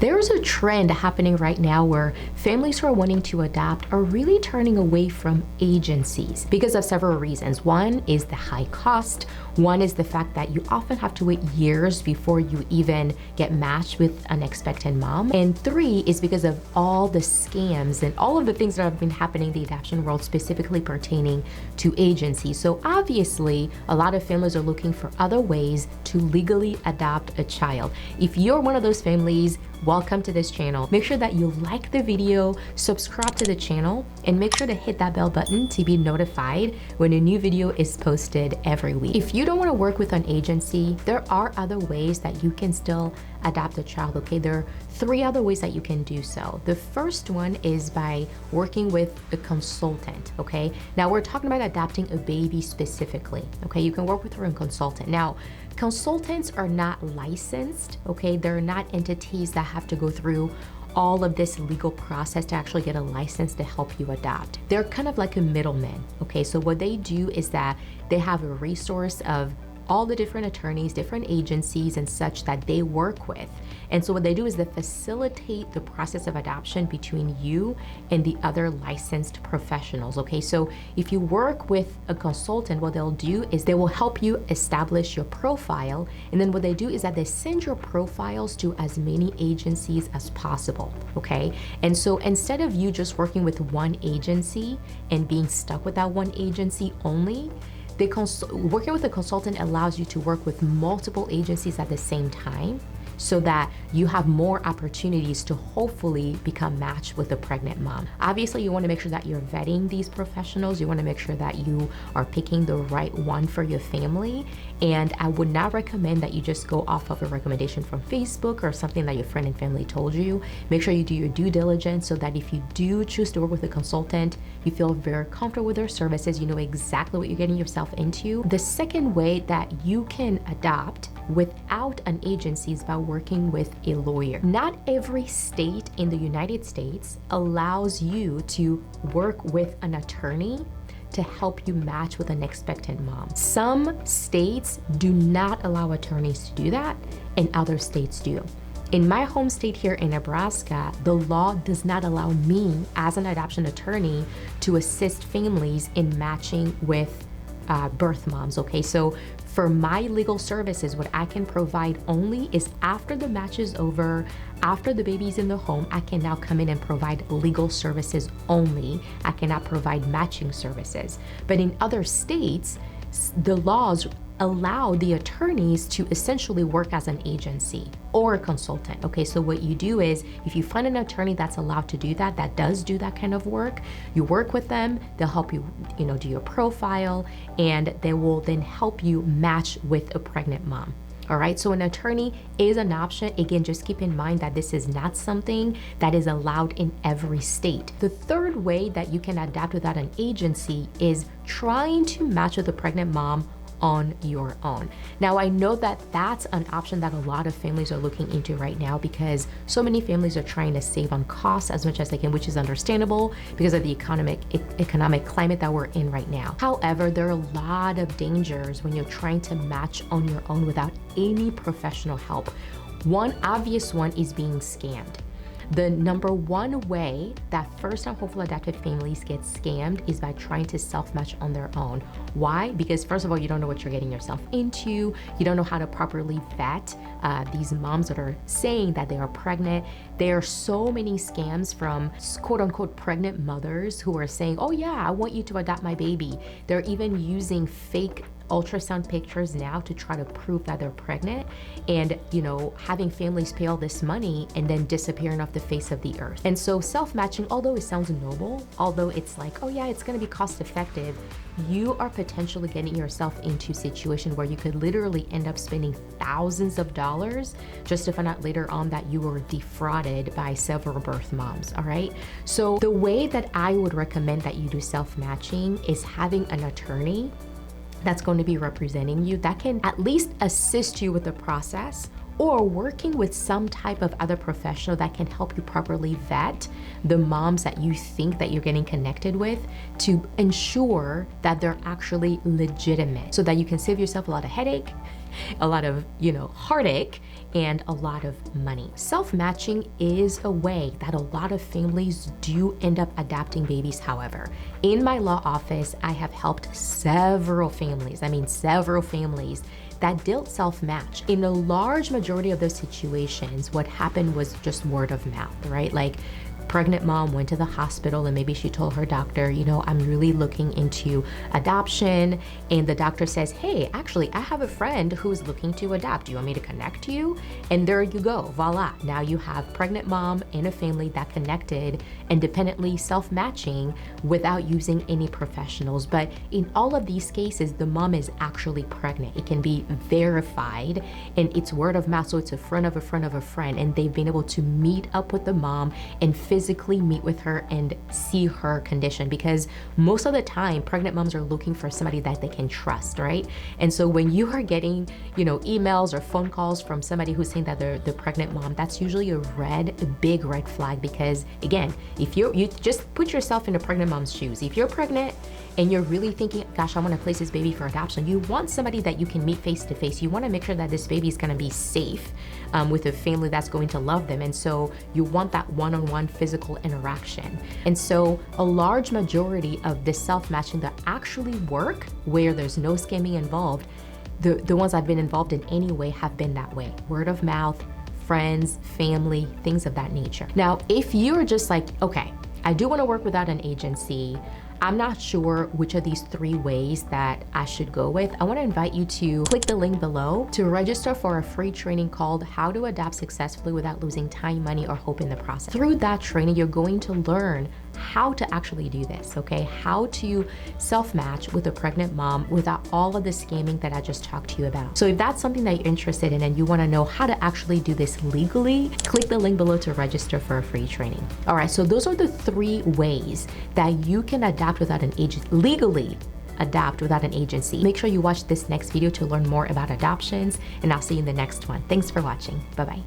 There's a trend happening right now where families who are wanting to adopt are really turning away from agencies because of several reasons. One is the high cost. One is the fact that you often have to wait years before you even get matched with an expectant mom. And three is because of all the scams and all of the things that have been happening in the adoption world, specifically pertaining to agencies. So obviously, a lot of families are looking for other ways to legally adopt a child. If you're one of those families, welcome to this channel. Make sure that you like the video, subscribe to the channel, and make sure to hit that bell button to be notified when a new video is posted every week. If you don't want to work with an agency, there are other ways that you can still adopt a child, okay? There are three other ways that you can do so. The first one is by working with a consultant, okay? Now we're talking about adopting a baby specifically, okay? You can work with a consultant. Now, consultants are not licensed, okay? They're not entities that have to go through all of this legal process to actually get a license to help you adopt. They're kind of like a middleman, okay? So what they do is that they have a resource of all the different attorneys, different agencies and such that they work with. And so what they do is they facilitate the process of adoption between you and the other licensed professionals, okay? So if you work with a consultant, what they'll do is they will help you establish your profile. And then what they do is that they send your profiles to as many agencies as possible, okay? And so instead of you just working with one agency and being stuck with that one agency only, working with a consultant allows you to work with multiple agencies at the same time so that you have more opportunities to hopefully become matched with a pregnant mom. Obviously, you want to make sure that you're vetting these professionals. You want to make sure that you are picking the right one for your family. And I would not recommend that you just go off of a recommendation from Facebook or something that your friend and family told you. Make sure you do your due diligence so that if you do choose to work with a consultant, you feel very comfortable with their services, you know exactly what you're getting yourself into. The second way that you can adopt without an agency is by working with a lawyer. Not every state in the United States allows you to work with an attorney to help you match with an expectant mom. Some states do not allow attorneys to do that, and other states do. In my home state here in Nebraska, the law does not allow me as an adoption attorney to assist families in matching with birth moms, okay? So for my legal services, what I can provide only is after the match is over, after the baby's in the home, I can now come in and provide legal services only. I cannot provide matching services. But in other states, the laws allow the attorneys to essentially work as an agency or a consultant. Okay, so what you do is if you find an attorney that's allowed to do that, that does do that kind of work, you work with them, they'll help you, do your profile, and they will then help you match with a pregnant mom. All right, so an attorney is an option. Again, just keep in mind that this is not something that is allowed in every state. The third way that you can adapt without an agency is trying to match with a pregnant mom on your own. Now, I know that that's an option that a lot of families are looking into right now because so many families are trying to save on costs as much as they can, which is understandable because of the economic climate that we're in right now. However, there are a lot of dangers when you're trying to match on your own without any professional help. One obvious one is being scammed. The number one way that first-time hopeful adopted families get scammed is by trying to self-match on their own. Why? Because first of all, you don't know what you're getting yourself into. You don't know how to properly vet these moms that are saying that they are pregnant. There are so many scams from quote-unquote pregnant mothers who are saying, oh yeah, I want you to adopt my baby. They're even using fake ultrasound pictures now to try to prove that they're pregnant and, having families pay all this money and then disappearing off the face of the earth. And so self-matching, although it sounds noble, although it's like, oh yeah, it's gonna be cost effective, you are potentially getting yourself into a situation where you could literally end up spending thousands of dollars just to find out later on that you were defrauded by several birth moms, all right? So the way that I would recommend that you do self-matching is having an attorney that's going to be representing you that can at least assist you with the process, or working with some type of other professional that can help you properly vet the moms that you think that you're getting connected with to ensure that they're actually legitimate so that you can save yourself a lot of headache a lot of, heartache and a lot of money. Self-matching is a way that a lot of families do end up adopting babies. However, in my law office, I have helped several families that did self-match. In a large majority of those situations, what happened was just word of mouth, right? Like, pregnant mom went to the hospital and maybe she told her doctor, I'm really looking into adoption. And the doctor says, hey, actually, I have a friend who's looking to adopt. Do you want me to connect you? And there you go, voila. Now you have pregnant mom and a family that connected independently, self-matching without using any professionals. But in all of these cases, the mom is actually pregnant. It can be verified and it's word of mouth. So it's a friend of a friend of a friend. And they've been able to meet up with the mom and physically meet with her and see her condition, because most of the time pregnant moms are looking for somebody that they can trust, right? And so when you are getting, emails or phone calls from somebody who's saying that they're the pregnant mom, that's usually a big red flag. Because again, if you just put yourself in a pregnant mom's shoes. If you're pregnant and you're really thinking, gosh, I want to place this baby for adoption, you want somebody that you can meet face to face. You want to make sure that this baby is going to be safe with a family that's going to love them. And so you want that one-on-one physical interaction. And so a large majority of the self-matching that actually work, where there's no scamming involved, the ones I've been involved in anyway have been that way. Word of mouth, friends, family, things of that nature. Now, if you're just like, okay, I do want to work without an agency, I'm not sure which of these 3 ways that I should go with, I want to invite you to click the link below to register for a free training called How to Adopt Successfully Without Losing Time, Money, or Hope in the Process. Through that training, you're going to learn how to actually do this, okay? How to self-match with a pregnant mom without all of the scamming that I just talked to you about. So if that's something that you're interested in and you want to know how to actually do this legally, click the link below to register for a free training. All right, so those are the 3 ways that you can adopt without an agent, legally adopt without an agency. Make sure you watch this next video to learn more about adoptions, and I'll see you in the next one. Thanks for watching. Bye-bye.